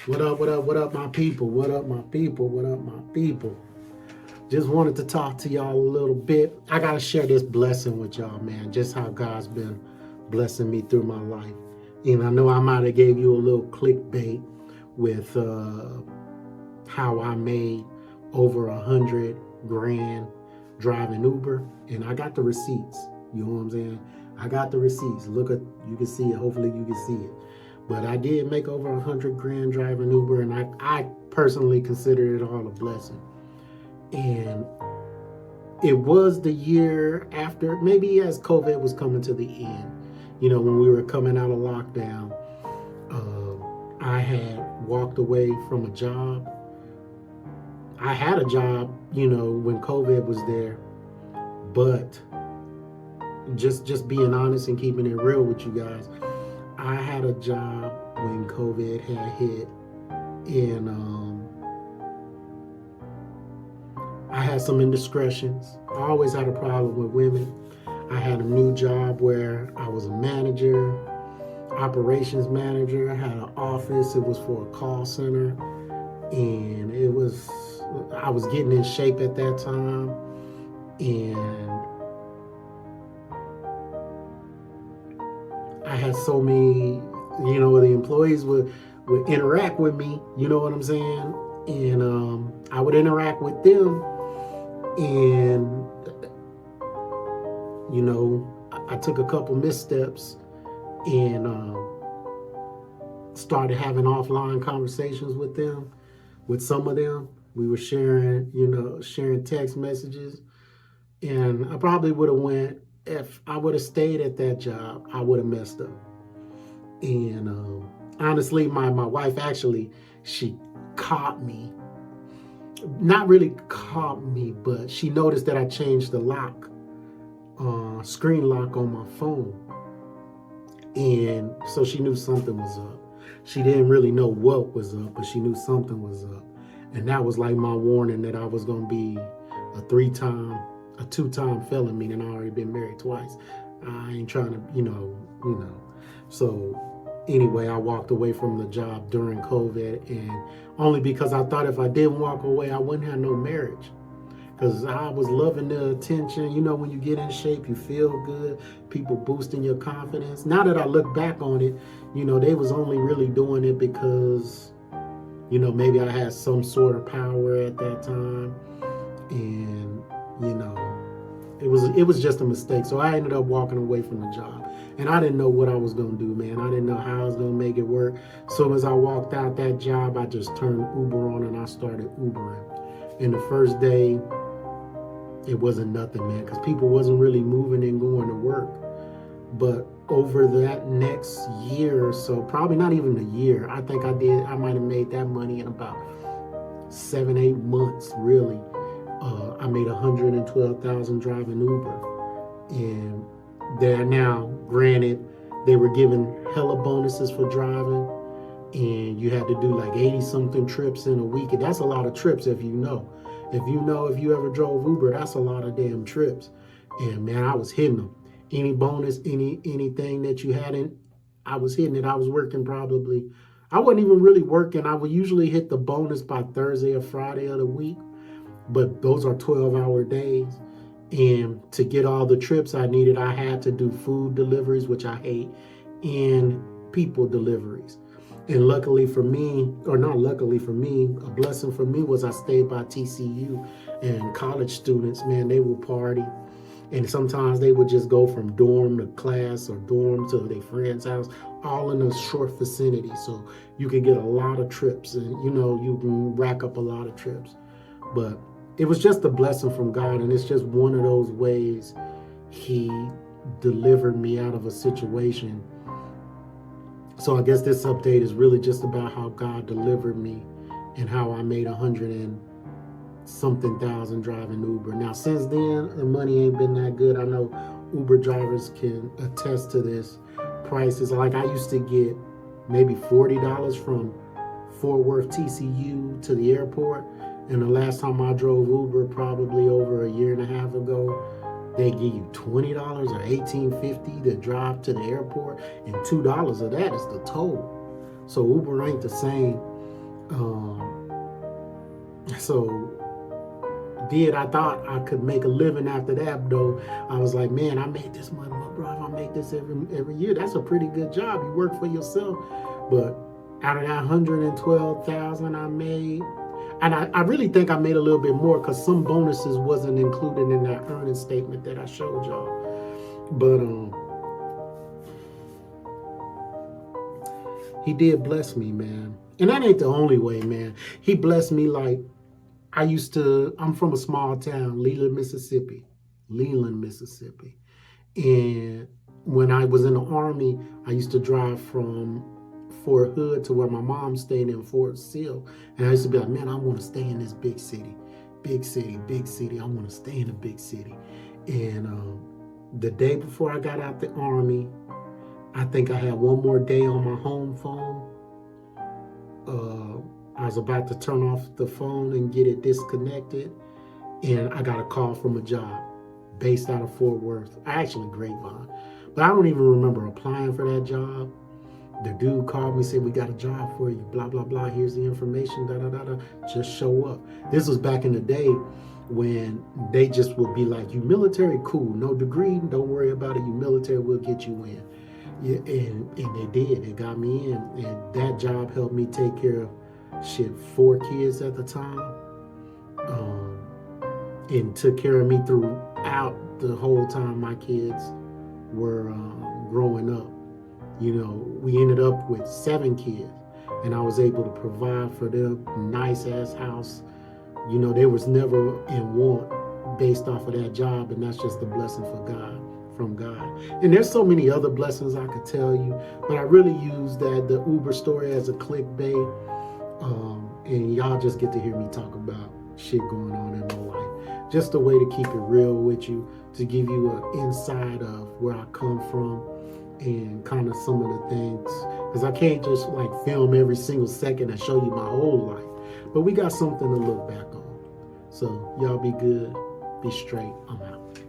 What up, my people? What up, my people? What up, my people? Just wanted to talk to y'all a little bit. I got to share this blessing with y'all, man. Just how God's been blessing me through my life. And I know I might have gave you a little clickbait with how I made over 100 grand driving Uber, and I got the receipts. You know what I'm saying? I got the receipts. Look at, you can see it. Hopefully you can see it. But I did make over 100 grand driving Uber, and I personally consider it all a blessing. And it was the year after, maybe as COVID was coming to the end, when we were coming out of lockdown, I had walked away from a job. I had a job, when COVID was there, but just being honest and keeping it real with you guys, I had a job when COVID had hit, and I had some indiscretions. I always had a problem with women. I had a new job where I was a manager, operations manager. I had an office. It was for a call center, and I was getting in shape at that time, and I had so many, the employees would interact with me, you know what I'm saying? And I would interact with them, and, I took a couple missteps and started having offline conversations with them, with some of them. We were sharing text messages, and I probably would have went, if I would have stayed at that job, I would have messed up. And honestly, my wife actually, she caught me. Not really caught me, but she noticed that I changed the lock, screen lock on my phone. And so she knew something was up. She didn't really know what was up, but she knew something was up. And that was like my warning that I was going to be a two-time felon, meaning I already been married twice. I ain't trying to, So anyway, I walked away from the job during COVID, and only because I thought if I didn't walk away, I wouldn't have no marriage. Because I was loving the attention. When you get in shape, you feel good. People boosting your confidence. Now that I look back on it, they was only really doing it because, maybe I had some sort of power at that time. And, it was just a mistake. So I ended up walking away from the job. And I didn't know what I was going to do, man. I didn't know how I was going to make it work. So as I walked out that job, I just turned Uber on and I started Ubering. And the first day, it wasn't nothing, man, because people wasn't really moving and going to work. But over that next year or so, probably not even a year, I think I might have made that money in about 7-8 months, really. I made 112,000 driving Uber. And there now, granted, they were giving hella bonuses for driving, and you had to do like 80-something trips in a week. And that's a lot of trips if you know. If you ever drove Uber, that's a lot of damn trips. And man, I was hitting them. Any bonus, anything that you hadn't, I was hitting it. I was working probably, I wasn't even really working. I would usually hit the bonus by Thursday or Friday of the week. But those are 12-hour days. And to get all the trips I needed, I had to do food deliveries, which I hate, and people deliveries. And luckily for me, or not luckily for me, a blessing for me was I stayed by TCU, and college students, man, they will party. And sometimes they would just go from dorm to class or dorm to their friend's house, all in a short vicinity. So you can get a lot of trips, and you can rack up a lot of trips. But it was just a blessing from God, and it's just one of those ways He delivered me out of a situation. So I guess this update is really just about how God delivered me and how I made 100-something thousand driving Uber. Now, since then, the money ain't been that good. I know Uber drivers can attest to this. Prices, like I used to get maybe $40 from Fort Worth TCU to the airport. And the last time I drove Uber, probably over a year and a half ago, they give you $20 or $18.50 to drive to the airport, and $2 of that is the toll. So Uber ain't the same. So I thought I could make a living after that, though. I was like, man, I made this money, bro. If I make this every year, that's a pretty good job. You work for yourself. But out of that 112,000 I made, and I really think I made a little bit more because some bonuses wasn't included in that earning statement that I showed y'all. But he did bless me, man. And that ain't the only way, man. He blessed me like I'm from a small town, Leland, Mississippi. And when I was in the Army, I used to drive from Fort Hood to where my mom stayed in Fort Sill. And I used to be like, man, I want to stay in this big city. Big city. I want to stay in a big city. And the day before I got out the Army, I think I had one more day on my home phone. I was about to turn off the phone and get it disconnected, and I got a call from a job based out of Fort Worth. Actually, Grapevine. But I don't even remember applying for that job. The dude called me, said, we got a job for you, blah, blah, blah. Here's the information, da, da, da, da. Just show up. This was back in the day when they just would be like, you military, cool. No degree, don't worry about it. You military, we'll get you in. Yeah, and they did. It got me in. And that job helped me take care of 4 kids at the time, and took care of me throughout the whole time my kids were growing up. You know, we ended up with 7 kids, and I was able to provide for them a nice ass house. You know, they was never in want based off of that job, and that's just a blessing from God. And there's so many other blessings I could tell you, but I really use the Uber story as a clickbait. And y'all just get to hear me talk about shit going on in my life. Just a way to keep it real with you, to give you an insight of where I come from and kind of some of the things. Because I can't just like film every single second and show you my whole life. But we got something to look back on. So y'all be good, be straight, I'm out.